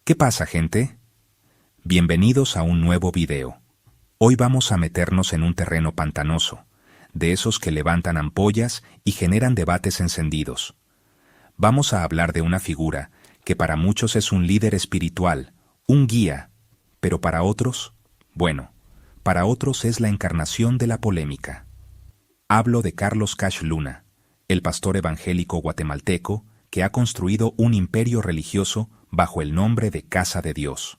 ¿Qué pasa, gente? Bienvenidos a un nuevo video. Hoy vamos a meternos en un terreno pantanoso, de esos que levantan ampollas y generan debates encendidos. Vamos a hablar de una figura que para muchos es un líder espiritual, un guía, pero para otros, para otros es la encarnación de la polémica. Hablo de Carlos Cash Luna, el pastor evangélico guatemalteco que ha construido un imperio religioso bajo el nombre de Casa de Dios.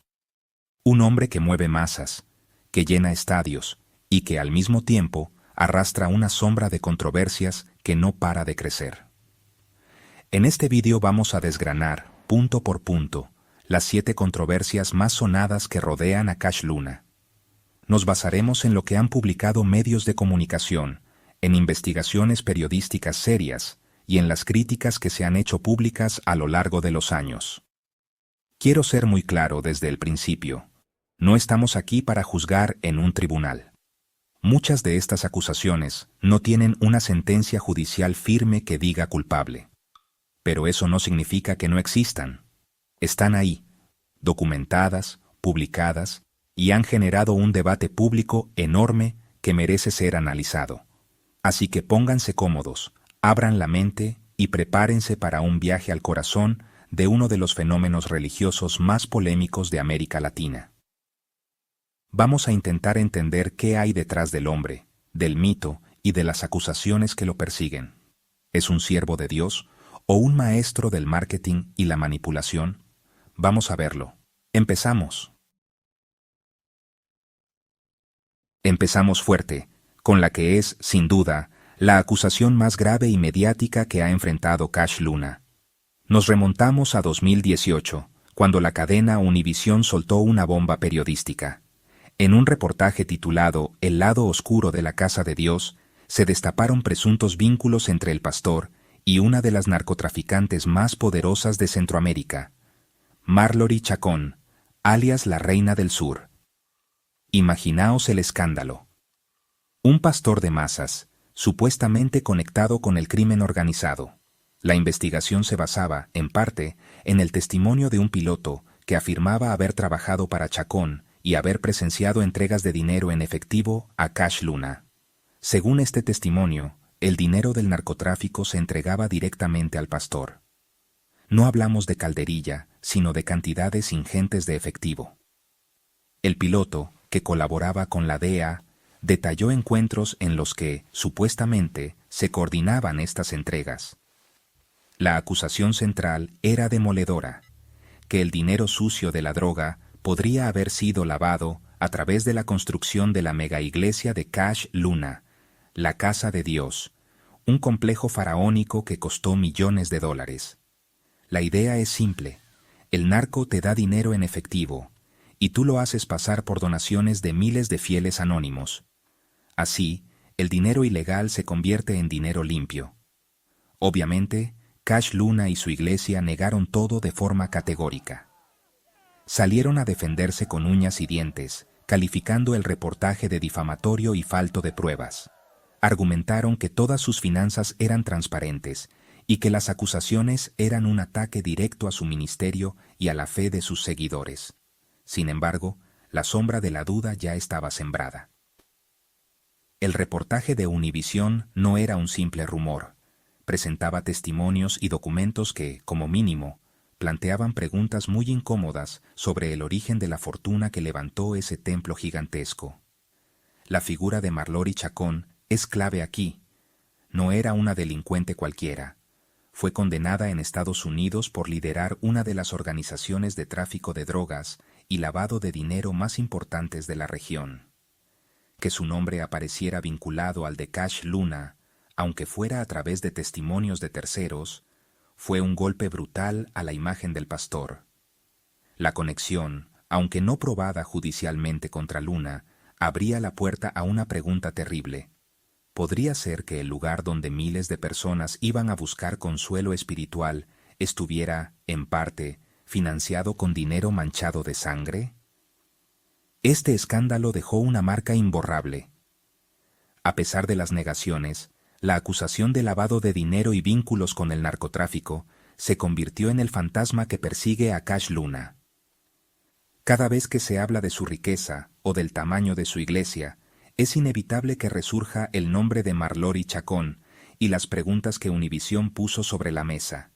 Un hombre que mueve masas, que llena estadios y que al mismo tiempo arrastra una sombra de controversias que no para de crecer. En este vídeo vamos a desgranar, punto por punto, las 7 controversias más sonadas que rodean a Cash Luna. Nos basaremos en lo que han publicado medios de comunicación, en investigaciones periodísticas serias y en las críticas que se han hecho públicas a lo largo de los años. Quiero ser muy claro desde el principio. No estamos aquí para juzgar en un tribunal. Muchas de estas acusaciones no tienen una sentencia judicial firme que diga culpable. Pero eso no significa que no existan. Están ahí, documentadas, publicadas, y han generado un debate público enorme que merece ser analizado. Así que pónganse cómodos, abran la mente y prepárense para un viaje al corazón de uno de los fenómenos religiosos más polémicos de América Latina. Vamos a intentar entender qué hay detrás del hombre, del mito y de las acusaciones que lo persiguen. ¿Es un siervo de Dios o un maestro del marketing y la manipulación? Vamos a verlo. Empezamos. Empezamos fuerte, con la que es, sin duda, la acusación más grave y mediática que ha enfrentado Cash Luna. Nos remontamos a 2018, cuando la cadena Univisión soltó una bomba periodística. En un reportaje titulado El lado oscuro de la Casa de Dios, se destaparon presuntos vínculos entre el pastor y una de las narcotraficantes más poderosas de Centroamérica, Marjorie Chacón, alias la Reina del Sur. Imaginaos el escándalo. Un pastor de masas, supuestamente conectado con el crimen organizado. La investigación se basaba, en parte, en el testimonio de un piloto que afirmaba haber trabajado para Chacón y haber presenciado entregas de dinero en efectivo a Cash Luna. Según este testimonio, el dinero del narcotráfico se entregaba directamente al pastor. No hablamos de calderilla, sino de cantidades ingentes de efectivo. El piloto, que colaboraba con la DEA, detalló encuentros en los que, supuestamente, se coordinaban estas entregas. La acusación central era demoledora, que el dinero sucio de la droga podría haber sido lavado a través de la construcción de la megaiglesia de Cash Luna, la Casa de Dios, un complejo faraónico que costó millones de dólares. La idea es simple: el narco te da dinero en efectivo, y tú lo haces pasar por donaciones de miles de fieles anónimos. Así, el dinero ilegal se convierte en dinero limpio. Obviamente, Cash Luna y su iglesia negaron todo de forma categórica. Salieron a defenderse con uñas y dientes, calificando el reportaje de difamatorio y falto de pruebas. Argumentaron que todas sus finanzas eran transparentes y que las acusaciones eran un ataque directo a su ministerio y a la fe de sus seguidores. Sin embargo, la sombra de la duda ya estaba sembrada. El reportaje de Univisión no era un simple rumor. Presentaba testimonios y documentos que, como mínimo, planteaban preguntas muy incómodas sobre el origen de la fortuna que levantó ese templo gigantesco. La figura de Marjorie Chacón es clave aquí. No era una delincuente cualquiera. Fue condenada en Estados Unidos por liderar una de las organizaciones de tráfico de drogas y lavado de dinero más importantes de la región. Que su nombre apareciera vinculado al de Cash Luna, aunque fuera a través de testimonios de terceros, fue un golpe brutal a la imagen del pastor. La conexión, aunque no probada judicialmente contra Luna, abría la puerta a una pregunta terrible. ¿Podría ser que el lugar donde miles de personas iban a buscar consuelo espiritual estuviera, en parte, financiado con dinero manchado de sangre? Este escándalo dejó una marca imborrable. A pesar de las negaciones, la acusación de lavado de dinero y vínculos con el narcotráfico se convirtió en el fantasma que persigue a Cash Luna. Cada vez que se habla de su riqueza o del tamaño de su iglesia, es inevitable que resurja el nombre de Marlory Chacón y las preguntas que Univisión puso sobre la mesa.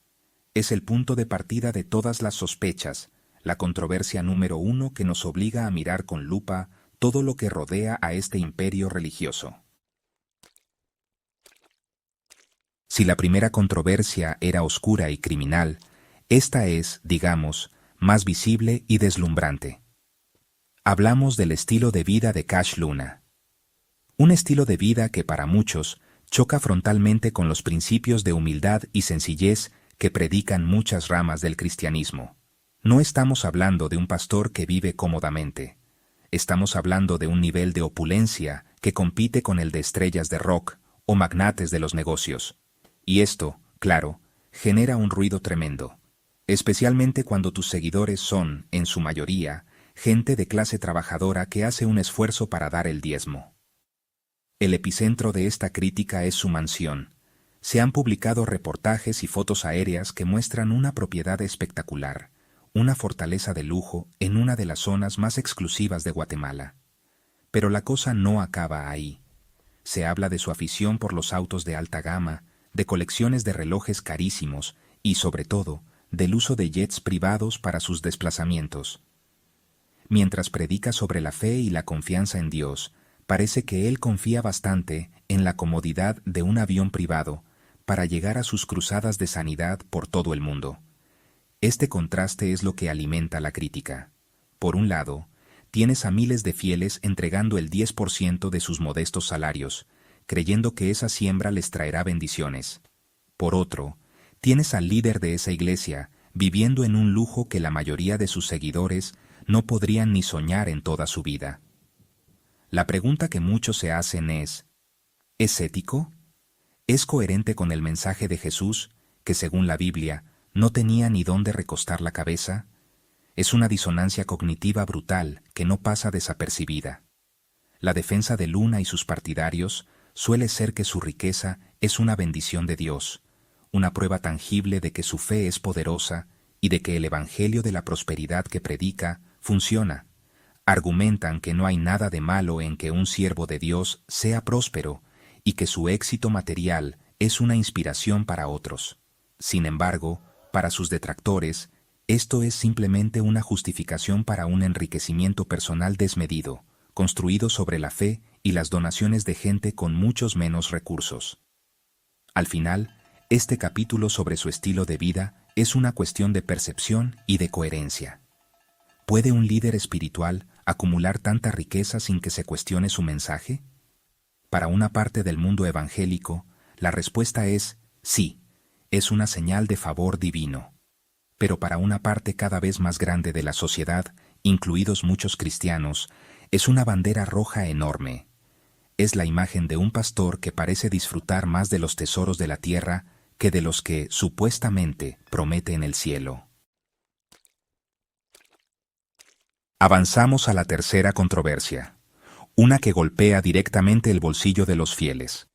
Es el punto de partida de todas las sospechas, la controversia número 1 que nos obliga a mirar con lupa todo lo que rodea a este imperio religioso. Si la primera controversia era oscura y criminal, esta es, digamos, más visible y deslumbrante. Hablamos del estilo de vida de Cash Luna. Un estilo de vida que para muchos choca frontalmente con los principios de humildad y sencillez que predican muchas ramas del cristianismo. No estamos hablando de un pastor que vive cómodamente. Estamos hablando de un nivel de opulencia que compite con el de estrellas de rock o magnates de los negocios. Y esto, claro, genera un ruido tremendo, especialmente cuando tus seguidores son, en su mayoría, gente de clase trabajadora que hace un esfuerzo para dar el diezmo. El epicentro de esta crítica es su mansión. Se han publicado reportajes y fotos aéreas que muestran una propiedad espectacular, una fortaleza de lujo en una de las zonas más exclusivas de Guatemala. Pero la cosa no acaba ahí. Se habla de su afición por los autos de alta gama, de colecciones de relojes carísimos y, sobre todo, del uso de jets privados para sus desplazamientos. Mientras predica sobre la fe y la confianza en Dios, parece que él confía bastante en la comodidad de un avión privado para llegar a sus cruzadas de sanidad por todo el mundo. Este contraste es lo que alimenta la crítica. Por un lado, tienes a miles de fieles entregando el 10% de sus modestos salarios, creyendo que esa siembra les traerá bendiciones. Por otro, tienes al líder de esa iglesia viviendo en un lujo que la mayoría de sus seguidores no podrían ni soñar en toda su vida. La pregunta que muchos se hacen ¿es ético? ¿Es coherente con el mensaje de Jesús, que según la Biblia no tenía ni dónde recostar la cabeza? Es una disonancia cognitiva brutal que no pasa desapercibida. La defensa de Luna y sus partidarios suele ser que su riqueza es una bendición de Dios, una prueba tangible de que su fe es poderosa y de que el evangelio de la prosperidad que predica funciona. Argumentan que no hay nada de malo en que un siervo de Dios sea próspero y que su éxito material es una inspiración para otros. Sin embargo, para sus detractores, esto es simplemente una justificación para un enriquecimiento personal desmedido, construido sobre la fe y las donaciones de gente con muchos menos recursos. Al final, este capítulo sobre su estilo de vida es una cuestión de percepción y de coherencia. ¿Puede un líder espiritual acumular tanta riqueza sin que se cuestione su mensaje? Para una parte del mundo evangélico, la respuesta es sí, es una señal de favor divino. Pero para una parte cada vez más grande de la sociedad, incluidos muchos cristianos, es una bandera roja enorme. Es la imagen de un pastor que parece disfrutar más de los tesoros de la tierra que de los que, supuestamente, promete en el cielo. Avanzamos a la tercera controversia, una que golpea directamente el bolsillo de los fieles.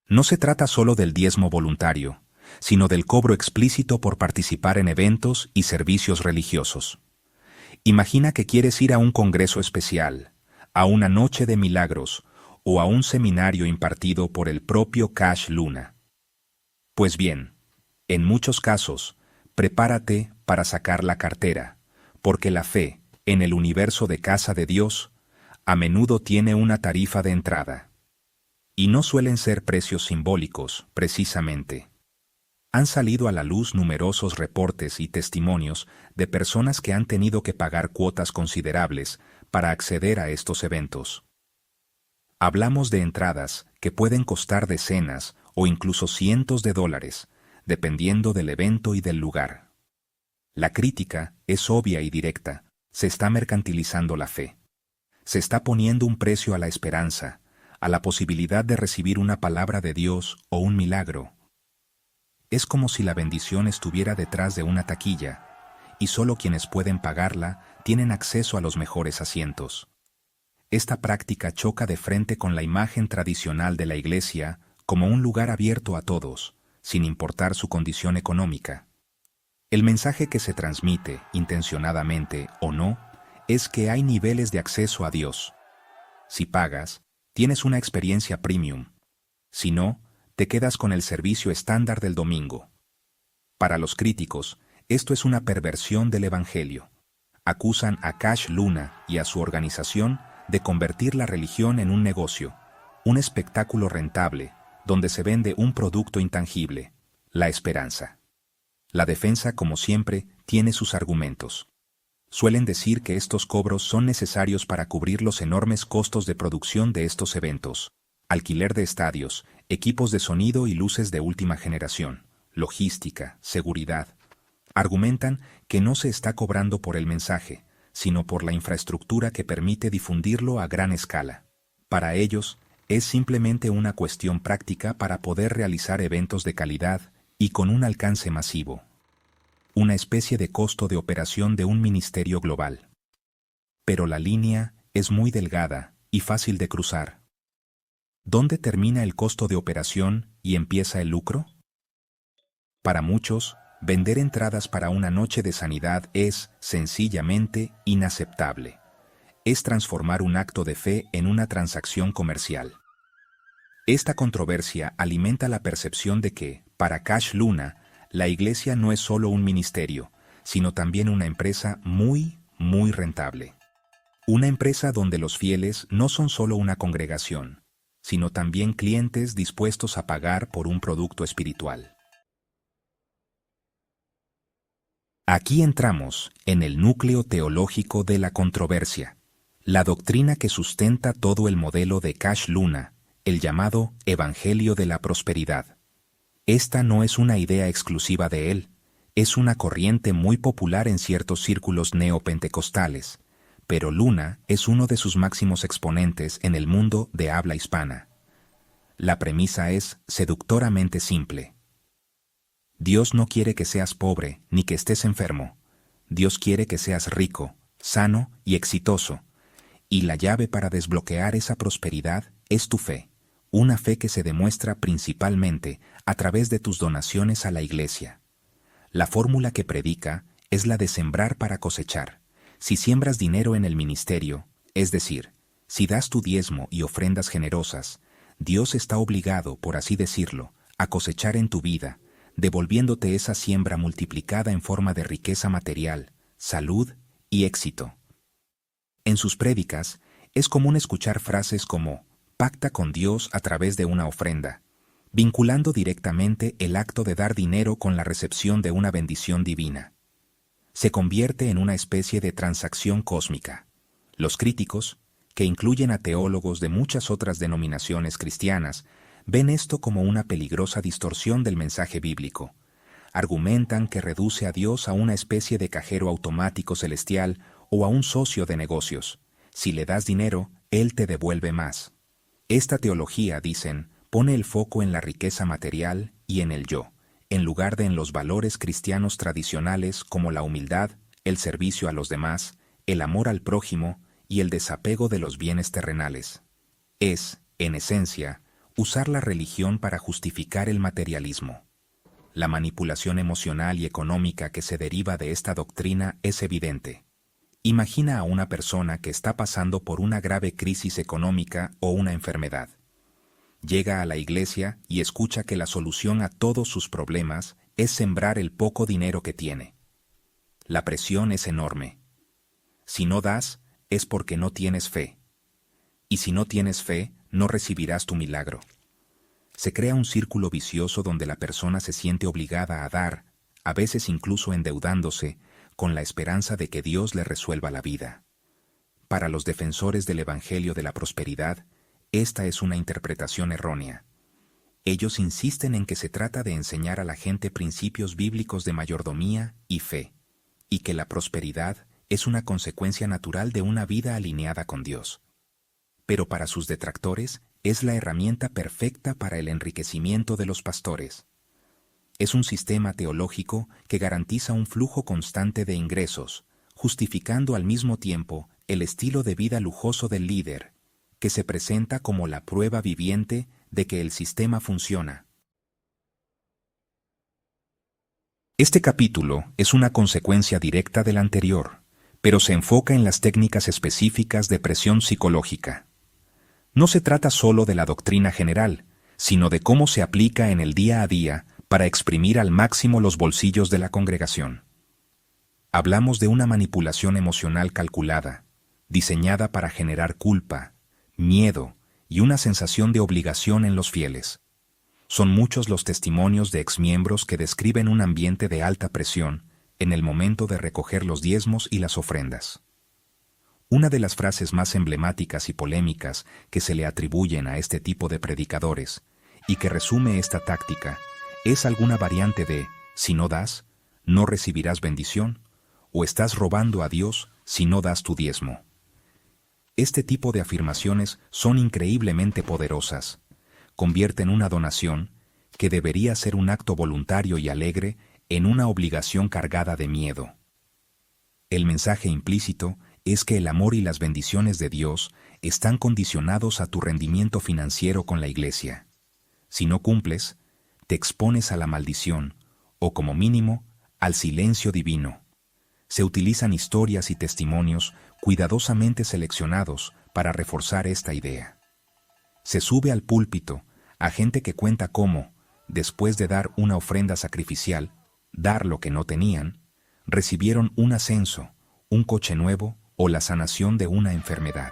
No se trata solo del diezmo voluntario, sino del cobro explícito por participar en eventos y servicios religiosos. Imagina que quieres ir a un congreso especial, a una noche de milagros o a un seminario impartido por el propio Cash Luna. Pues bien, en muchos casos, prepárate para sacar la cartera, porque la fe, en el universo de Casa de Dios, a menudo tiene una tarifa de entrada. Y no suelen ser precios simbólicos, precisamente. Han salido a la luz numerosos reportes y testimonios de personas que han tenido que pagar cuotas considerables para acceder a estos eventos. Hablamos de entradas que pueden costar decenas o incluso cientos de dólares, dependiendo del evento y del lugar. La crítica es obvia y directa. Se está mercantilizando la fe. Se está poniendo un precio a la esperanza, a la posibilidad de recibir una palabra de Dios o un milagro. Es como si la bendición estuviera detrás de una taquilla, y solo quienes pueden pagarla tienen acceso a los mejores asientos. Esta práctica choca de frente con la imagen tradicional de la Iglesia como un lugar abierto a todos, sin importar su condición económica. El mensaje que se transmite, intencionadamente o no, es que hay niveles de acceso a Dios. Si pagas, tienes una experiencia premium. Si no, te quedas con el servicio estándar del domingo. Para los críticos, esto es una perversión del Evangelio. Acusan a Cash Luna y a su organización de convertir la religión en un negocio, un espectáculo rentable, donde se vende un producto intangible, la esperanza. La defensa, como siempre, tiene sus argumentos. Suelen decir que estos cobros son necesarios para cubrir los enormes costos de producción de estos eventos, alquiler de estadios, equipos de sonido y luces de última generación, logística, seguridad. Argumentan que no se está cobrando por el mensaje, sino por la infraestructura que permite difundirlo a gran escala. Para ellos, es simplemente una cuestión práctica para poder realizar eventos de calidad y con un alcance masivo. Una especie de costo de operación de un ministerio global. Pero la línea es muy delgada y fácil de cruzar. ¿Dónde termina el costo de operación y empieza el lucro? Para muchos, vender entradas para una noche de sanidad es, sencillamente, inaceptable. Es transformar un acto de fe en una transacción comercial. Esta controversia alimenta la percepción de que, para Cash Luna, la iglesia no es solo un ministerio, sino también una empresa muy, muy rentable. Una empresa donde los fieles no son solo una congregación, sino también clientes dispuestos a pagar por un producto espiritual. Aquí entramos en el núcleo teológico de la controversia, la doctrina que sustenta todo el modelo de Cash Luna, el llamado Evangelio de la Prosperidad. Esta no es una idea exclusiva de él, es una corriente muy popular en ciertos círculos neopentecostales, pero Luna es uno de sus máximos exponentes en el mundo de habla hispana. La premisa es seductoramente simple. Dios no quiere que seas pobre ni que estés enfermo. Dios quiere que seas rico, sano y exitoso. Y la llave para desbloquear esa prosperidad es tu fe, una fe que se demuestra principalmente a través de tus donaciones a la iglesia. La fórmula que predica es la de sembrar para cosechar. Si siembras dinero en el ministerio, es decir, si das tu diezmo y ofrendas generosas, Dios está obligado, por así decirlo, a cosechar en tu vida, devolviéndote esa siembra multiplicada en forma de riqueza material, salud y éxito. En sus prédicas, es común escuchar frases como «pacta con Dios a través de una ofrenda», vinculando directamente el acto de dar dinero con la recepción de una bendición divina. Se convierte en una especie de transacción cósmica. Los críticos, que incluyen a teólogos de muchas otras denominaciones cristianas, ven esto como una peligrosa distorsión del mensaje bíblico. Argumentan que reduce a Dios a una especie de cajero automático celestial o a un socio de negocios. Si le das dinero, Él te devuelve más. Esta teología, dicen, pone el foco en la riqueza material y en el yo, en lugar de en los valores cristianos tradicionales como la humildad, el servicio a los demás, el amor al prójimo y el desapego de los bienes terrenales. Es, en esencia, usar la religión para justificar el materialismo. La manipulación emocional y económica que se deriva de esta doctrina es evidente. Imagina a una persona que está pasando por una grave crisis económica o una enfermedad. Llega a la iglesia y escucha que la solución a todos sus problemas es sembrar el poco dinero que tiene. La presión es enorme. Si no das, es porque no tienes fe. Y si no tienes fe, no recibirás tu milagro. Se crea un círculo vicioso donde la persona se siente obligada a dar, a veces incluso endeudándose, con la esperanza de que Dios le resuelva la vida. Para los defensores del Evangelio de la Prosperidad, esta es una interpretación errónea. Ellos insisten en que se trata de enseñar a la gente principios bíblicos de mayordomía y fe, y que la prosperidad es una consecuencia natural de una vida alineada con Dios. Pero para sus detractores, es la herramienta perfecta para el enriquecimiento de los pastores. Es un sistema teológico que garantiza un flujo constante de ingresos, justificando al mismo tiempo el estilo de vida lujoso del líder, que se presenta como la prueba viviente de que el sistema funciona. Este capítulo es una consecuencia directa del anterior, pero se enfoca en las técnicas específicas de presión psicológica. No se trata solo de la doctrina general, sino de cómo se aplica en el día a día para exprimir al máximo los bolsillos de la congregación. Hablamos de una manipulación emocional calculada, diseñada para generar culpa, miedo y una sensación de obligación en los fieles. Son muchos los testimonios de exmiembros que describen un ambiente de alta presión en el momento de recoger los diezmos y las ofrendas. Una de las frases más emblemáticas y polémicas que se le atribuyen a este tipo de predicadores, y que resume esta táctica, es alguna variante de «si no das, no recibirás bendición», o «estás robando a Dios si no das tu diezmo». Este tipo de afirmaciones son increíblemente poderosas. Convierten una donación, que debería ser un acto voluntario y alegre, en una obligación cargada de miedo. El mensaje implícito es que el amor y las bendiciones de Dios están condicionados a tu rendimiento financiero con la Iglesia. Si no cumples, te expones a la maldición, o como mínimo, al silencio divino. Se utilizan historias y testimonios cuidadosamente seleccionados para reforzar esta idea. Se sube al púlpito a gente que cuenta cómo, después de dar una ofrenda sacrificial, dar lo que no tenían, recibieron un ascenso, un coche nuevo o la sanación de una enfermedad.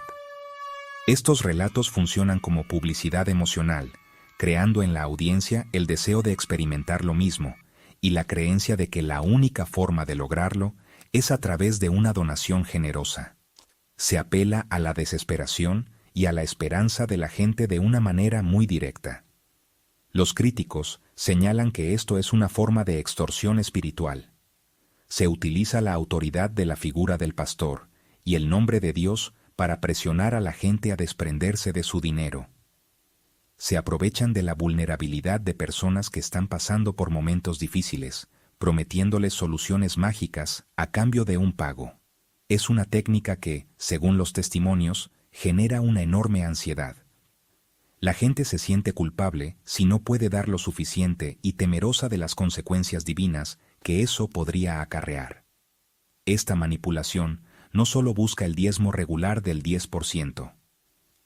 Estos relatos funcionan como publicidad emocional, creando en la audiencia el deseo de experimentar lo mismo y la creencia de que la única forma de lograrlo es a través de una donación generosa. Se apela a la desesperación y a la esperanza de la gente de una manera muy directa. Los críticos señalan que esto es una forma de extorsión espiritual. Se utiliza la autoridad de la figura del pastor y el nombre de Dios para presionar a la gente a desprenderse de su dinero. Se aprovechan de la vulnerabilidad de personas que están pasando por momentos difíciles, prometiéndoles soluciones mágicas a cambio de un pago. Es una técnica que, según los testimonios, genera una enorme ansiedad. La gente se siente culpable si no puede dar lo suficiente y temerosa de las consecuencias divinas que eso podría acarrear. Esta manipulación no solo busca el diezmo regular del 10%.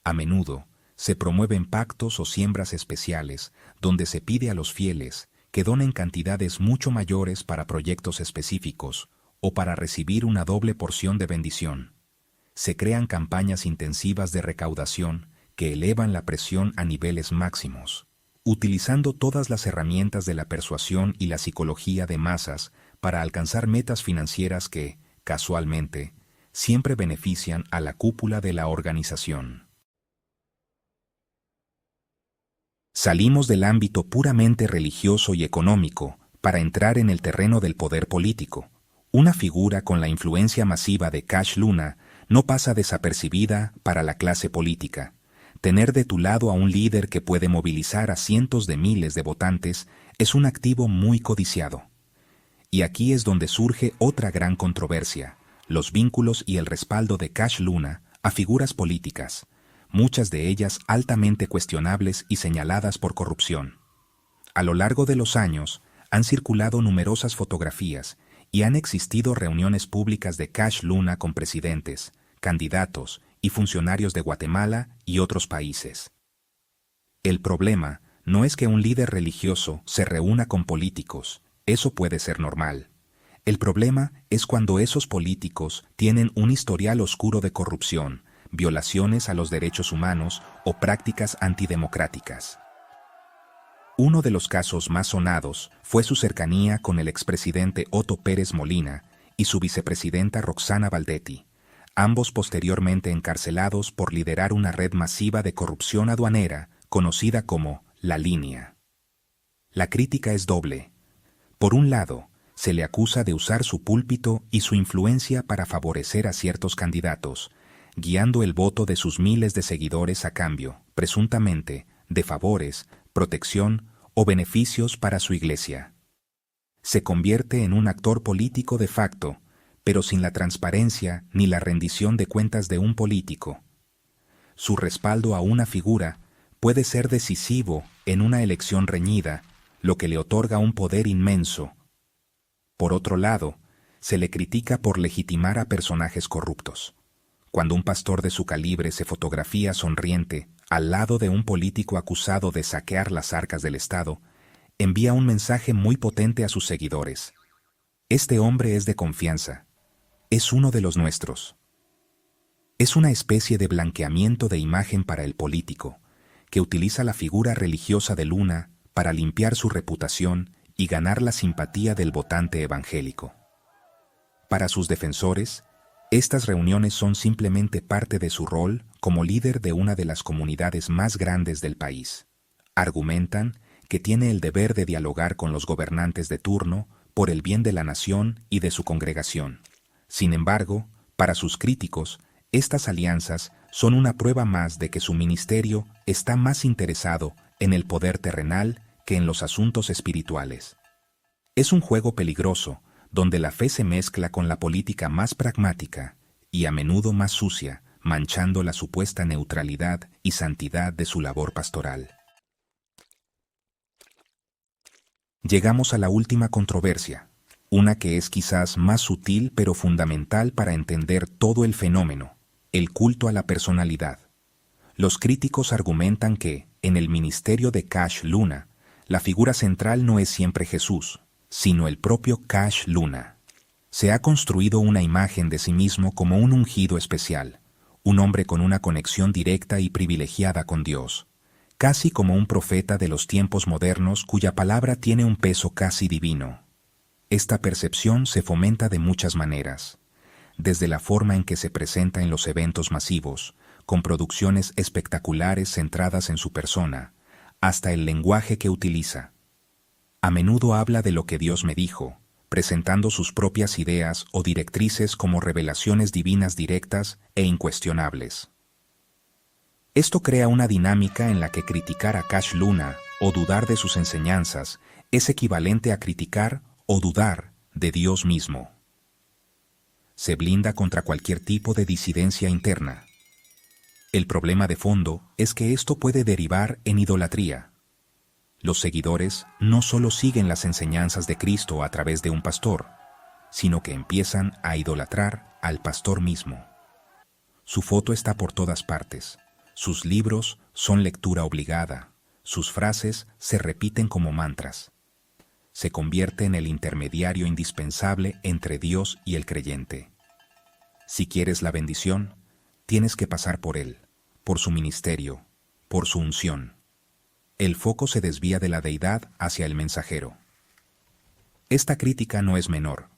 A menudo, se promueven pactos o siembras especiales donde se pide a los fieles que donen cantidades mucho mayores para proyectos específicos o para recibir una doble porción de bendición. Se crean campañas intensivas de recaudación que elevan la presión a niveles máximos, utilizando todas las herramientas de la persuasión y la psicología de masas para alcanzar metas financieras que, casualmente, siempre benefician a la cúpula de la organización. Salimos del ámbito puramente religioso y económico para entrar en el terreno del poder político. Una figura con la influencia masiva de Cash Luna no pasa desapercibida para la clase política. Tener de tu lado a un líder que puede movilizar a cientos de miles de votantes es un activo muy codiciado. Y aquí es donde surge otra gran controversia: los vínculos y el respaldo de Cash Luna a figuras políticas, muchas de ellas altamente cuestionables y señaladas por corrupción. A lo largo de los años, han circulado numerosas fotografías y han existido reuniones públicas de Cash Luna con presidentes, candidatos y funcionarios de Guatemala y otros países. El problema no es que un líder religioso se reúna con políticos, eso puede ser normal. El problema es cuando esos políticos tienen un historial oscuro de corrupción, violaciones a los derechos humanos o prácticas antidemocráticas. Uno de los casos más sonados fue su cercanía con el expresidente Otto Pérez Molina y su vicepresidenta Roxana Valdetti, ambos posteriormente encarcelados por liderar una red masiva de corrupción aduanera conocida como La Línea. La crítica es doble. Por un lado, se le acusa de usar su púlpito y su influencia para favorecer a ciertos candidatos, guiando el voto de sus miles de seguidores a cambio, presuntamente, de favores, protección o beneficios para su iglesia. Se convierte en un actor político de facto, pero sin la transparencia ni la rendición de cuentas de un político. Su respaldo a una figura puede ser decisivo en una elección reñida, lo que le otorga un poder inmenso. Por otro lado, se le critica por legitimar a personajes corruptos. Cuando un pastor de su calibre se fotografía sonriente al lado de un político acusado de saquear las arcas del Estado, envía un mensaje muy potente a sus seguidores. Este hombre es de confianza. Es uno de los nuestros. Es una especie de blanqueamiento de imagen para el político, que utiliza la figura religiosa de Luna para limpiar su reputación y ganar la simpatía del votante evangélico. Para sus defensores, estas reuniones son simplemente parte de su rol como líder de una de las comunidades más grandes del país. Argumentan que tiene el deber de dialogar con los gobernantes de turno por el bien de la nación y de su congregación. Sin embargo, para sus críticos, estas alianzas son una prueba más de que su ministerio está más interesado en el poder terrenal que en los asuntos espirituales. Es un juego peligroso, donde la fe se mezcla con la política más pragmática y a menudo más sucia, manchando la supuesta neutralidad y santidad de su labor pastoral. Llegamos a la última controversia, una que es quizás más sutil pero fundamental para entender todo el fenómeno: el culto a la personalidad. Los críticos argumentan que, en el ministerio de Cash Luna, la figura central no es siempre Jesús, sino el propio Cash Luna. Se ha construido una imagen de sí mismo como un ungido especial, un hombre con una conexión directa y privilegiada con Dios, casi como un profeta de los tiempos modernos cuya palabra tiene un peso casi divino. Esta percepción se fomenta de muchas maneras, desde la forma en que se presenta en los eventos masivos, con producciones espectaculares centradas en su persona, hasta el lenguaje que utiliza. A menudo habla de lo que Dios me dijo, presentando sus propias ideas o directrices como revelaciones divinas directas e incuestionables. Esto crea una dinámica en la que criticar a Cash Luna o dudar de sus enseñanzas es equivalente a criticar o dudar de Dios mismo. Se blinda contra cualquier tipo de disidencia interna. El problema de fondo es que esto puede derivar en idolatría. Los seguidores no solo siguen las enseñanzas de Cristo a través de un pastor, sino que empiezan a idolatrar al pastor mismo. Su foto está por todas partes, sus libros son lectura obligada, sus frases se repiten como mantras. Se convierte en el intermediario indispensable entre Dios y el creyente. Si quieres la bendición, tienes que pasar por él, por su ministerio, por su unción. El foco se desvía de la deidad hacia el mensajero. Esta crítica no es menor.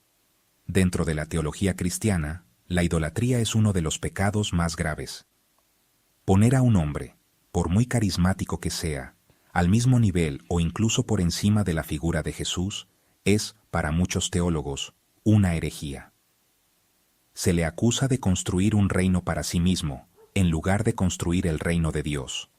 Dentro de la teología cristiana, la idolatría es uno de los pecados más graves. Poner a un hombre, por muy carismático que sea, al mismo nivel o incluso por encima de la figura de Jesús, es, para muchos teólogos, una herejía. Se le acusa de construir un reino para sí mismo, en lugar de construir el reino de Dios.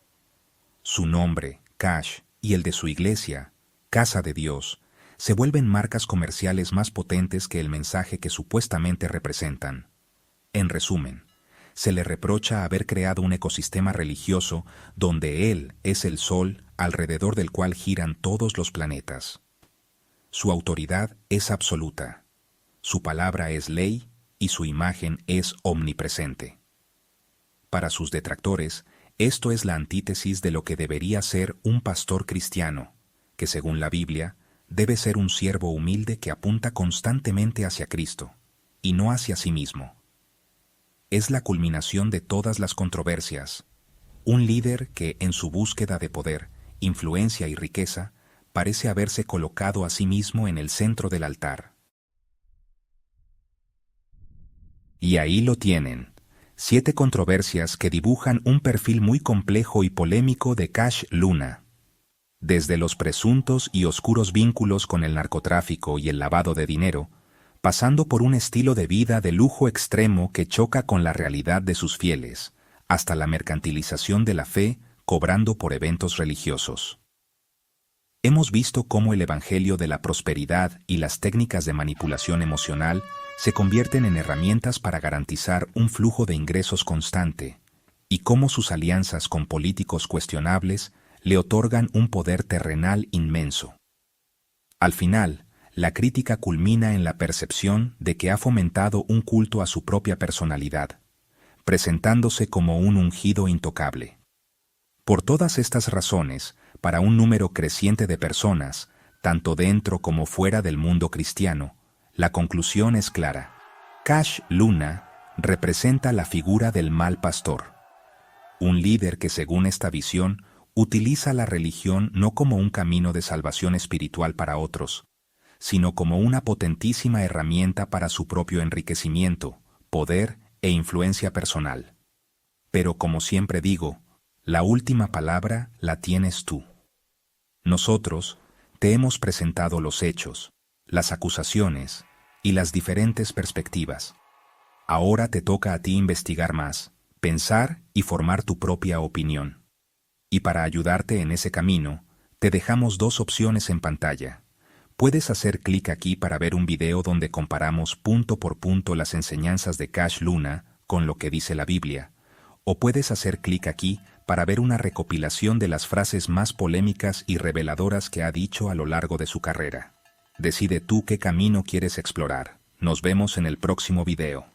Su nombre, Cash, y el de su iglesia, Casa de Dios, se vuelven marcas comerciales más potentes que el mensaje que supuestamente representan. En resumen, se le reprocha haber creado un ecosistema religioso donde Él es el sol alrededor del cual giran todos los planetas. Su autoridad es absoluta, su palabra es ley y su imagen es omnipresente. Para sus detractores, esto es la antítesis de lo que debería ser un pastor cristiano, que según la Biblia, debe ser un siervo humilde que apunta constantemente hacia Cristo, y no hacia sí mismo. Es la culminación de todas las controversias, un líder que, en su búsqueda de poder, influencia y riqueza, parece haberse colocado a sí mismo en el centro del altar. Y ahí lo tienen. 7 controversias que dibujan un perfil muy complejo y polémico de Cash Luna. Desde los presuntos y oscuros vínculos con el narcotráfico y el lavado de dinero, pasando por un estilo de vida de lujo extremo que choca con la realidad de sus fieles, hasta la mercantilización de la fe, cobrando por eventos religiosos. Hemos visto cómo el evangelio de la prosperidad y las técnicas de manipulación emocional se convierten en herramientas para garantizar un flujo de ingresos constante, y cómo sus alianzas con políticos cuestionables le otorgan un poder terrenal inmenso. Al final, la crítica culmina en la percepción de que ha fomentado un culto a su propia personalidad, presentándose como un ungido intocable. Por todas estas razones, para un número creciente de personas, tanto dentro como fuera del mundo cristiano, la conclusión es clara. Cash Luna representa la figura del mal pastor. Un líder que, según esta visión, utiliza la religión no como un camino de salvación espiritual para otros, sino como una potentísima herramienta para su propio enriquecimiento, poder e influencia personal. Pero como siempre digo, la última palabra la tienes tú. Nosotros te hemos presentado los hechos, las acusaciones y las diferentes perspectivas. Ahora te toca a ti investigar más, pensar y formar tu propia opinión. Y para ayudarte en ese camino, te dejamos dos opciones en pantalla. Puedes hacer clic aquí para ver un video donde comparamos punto por punto las enseñanzas de Cash Luna con lo que dice la Biblia, o puedes hacer clic aquí para ver una recopilación de las frases más polémicas y reveladoras que ha dicho a lo largo de su carrera. Decide tú qué camino quieres explorar. Nos vemos en el próximo video.